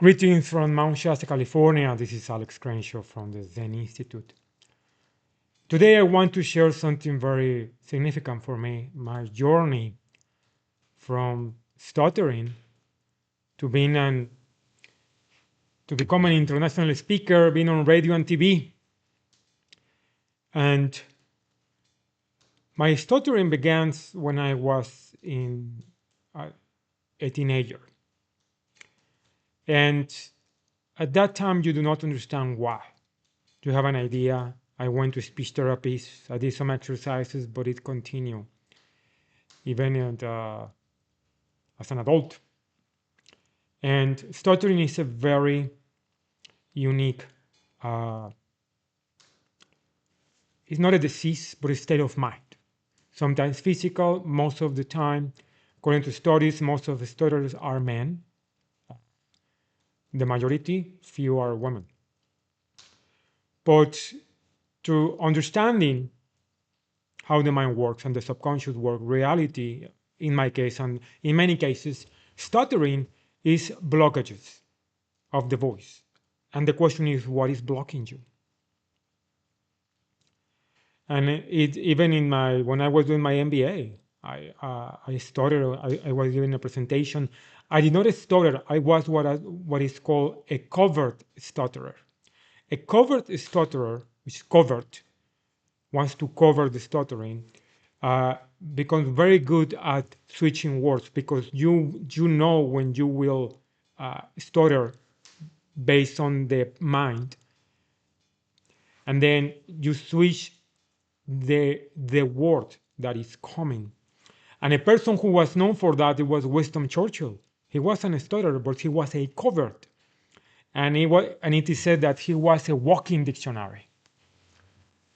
Greetings from Mount Shasta, California. This is Alex Crenshaw from the Zen Institute. Today I want to share something very significant for me, my journey from stuttering to to become an international speaker, being on radio and TV. And my stuttering began when I was a teenager. And at that time, you do not understand why. You have an idea. I went to speech therapists. I did some exercises, but it continued even as an adult. And stuttering is a very unique, uh, it's not a disease, but a state of mind. Sometimes physical, most of the time. According to studies, most of the stutterers are men. The majority, few are women. But to understanding how the mind works and the subconscious work, reality, in my case, and in many cases, stuttering is blockages of the voice. And the question is, what is blocking you? And it even in my when I was doing my MBA, I stuttered. I was giving a presentation. I did not stutter. I was what is called a covert stutterer. A covert stutterer, which is covert, wants to cover the stuttering, uh, becomes very good at switching words because you know when you will stutter based on the mind, and then you switch the word that is coming. And a person who was known for that, it was Winston Churchill. He wasn't a stutterer, but he was a covert, and it is said that he was a walking dictionary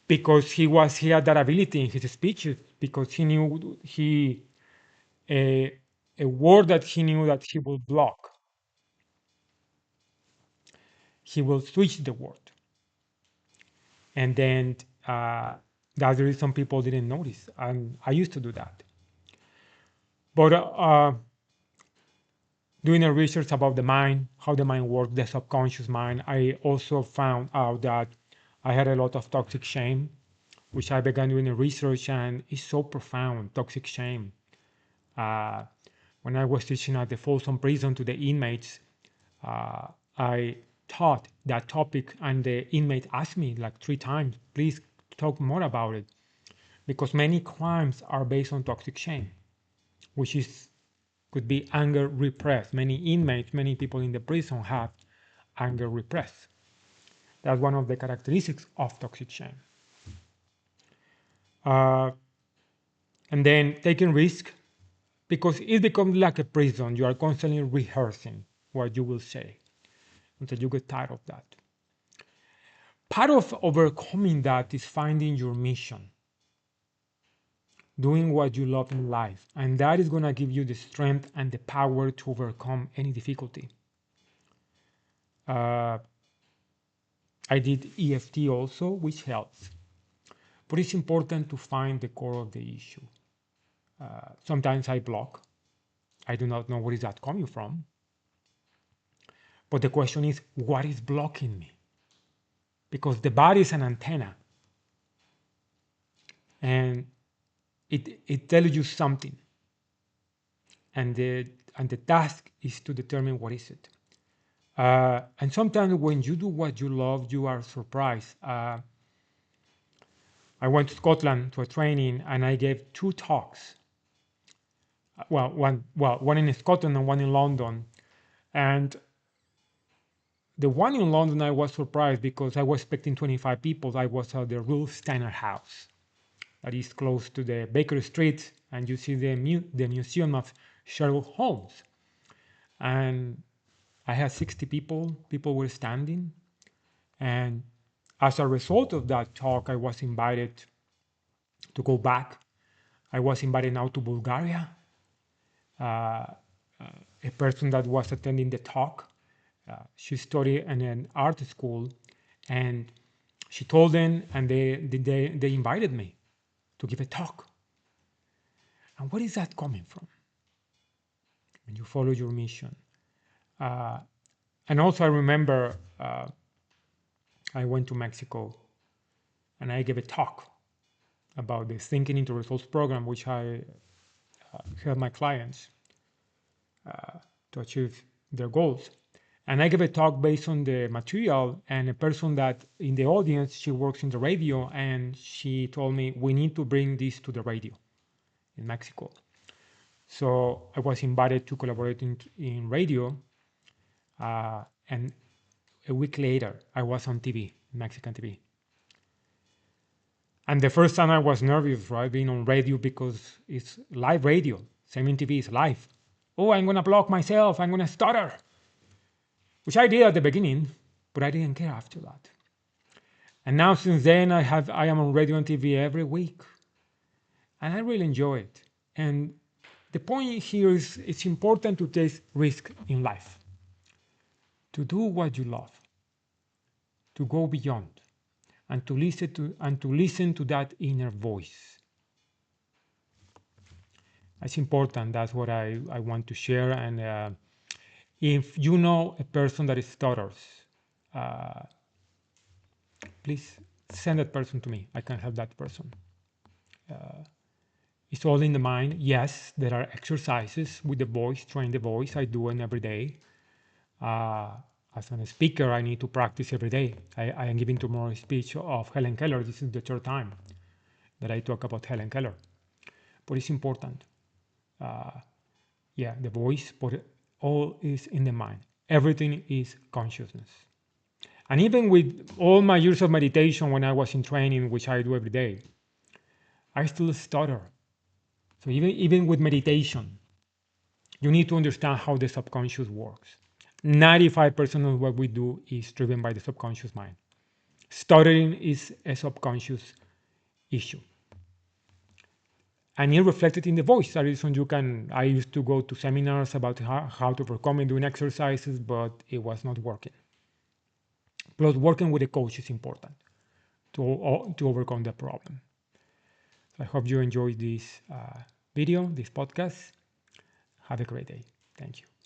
because he had that ability in his speeches because he knew a, a word that he knew that he will block, he will switch the word, and then that's the reason people didn't notice. And I used to do that, but doing a research about the mind, how the mind works, the subconscious mind, I also found out that I had a lot of toxic shame, which I began doing a research, and it's so profound, toxic shame. Uh, when I was teaching at the Folsom Prison to the inmates, I taught that topic, and the inmate asked me like 3 times, please talk more about it, because many crimes are based on toxic shame, which is could be anger repressed. Many inmates, many people in the prison have anger repressed. That's one of the characteristics of toxic shame. Uh, and then taking risk, because it becomes like a prison. You are constantly rehearsing what you will say until you get tired of that. Part of overcoming that is finding your mission, doing what you love in life, and that is going to give you the strength and the power to overcome any difficulty. Uh, I did EFT also, which helps. But it's important to find the core of the issue. Sometimes I block. I do not know where is that coming from. But the question is, what is blocking me? Because the body is an antenna, and it tells you something. And the task is to determine what is it. And sometimes when you do what you love, you are surprised. I went to Scotland to a training, and I gave 2 talks. One in Scotland and one in London. And the one in London, I was surprised because I was expecting 25 people. I was at the Rudolf Steiner House, that is close to the Baker Street, and you see the Museum of Sherlock Holmes. And I had 60 people. People were standing, and as a result of that talk, I was invited to go back. I was invited now to Bulgaria. A person that was attending the talk, she studied in an art school, and she told them, and they invited me to give a talk. And where is that coming from? When you follow your mission, uh, And also I remember I went to Mexico and I gave a talk about the Thinking into Results program, which I help my clients to achieve their goals. And I gave a talk based on the material, and a person that in the audience, she works in the radio, and she told me, we need to bring this to the radio in Mexico. So I was invited to collaborate in radio, and a week later, I was on TV, Mexican TV. And the first time I was nervous, right, being on radio because it's live radio. Same in TV is live. Oh, I'm gonna block myself. I'm gonna stutter, which I did at the beginning, but I didn't care after that. And now since then, I am on radio and TV every week, and I really enjoy it. And the point here is it's important to take risk in life, to do what you love, to go beyond, and to listen to that inner voice. That's important. That's what I want to share. And if you know a person that stutters, uh, please send that person to me. I can help that person. It's all in the mind. Yes, there are exercises with the voice, train the voice. I do it every day. As a speaker, I need to practice every day. I am giving tomorrow a speech of Helen Keller. This is the third time that I talk about Helen Keller. But it's important. Yeah, the voice, but all is in the mind. Everything is consciousness. And even with all my years of meditation when I was in training, which I do every day, I still stutter. So even with meditation, you need to understand how the subconscious works. 95% of what we do is driven by the subconscious mind. Stuttering is a subconscious issue. And it reflected in the voice. That is when I used to go to seminars about how to overcome it, doing exercises, but it was not working. Plus, working with a coach is important to overcome the problem. So I hope you enjoyed this video, this podcast. Have a great day. Thank you.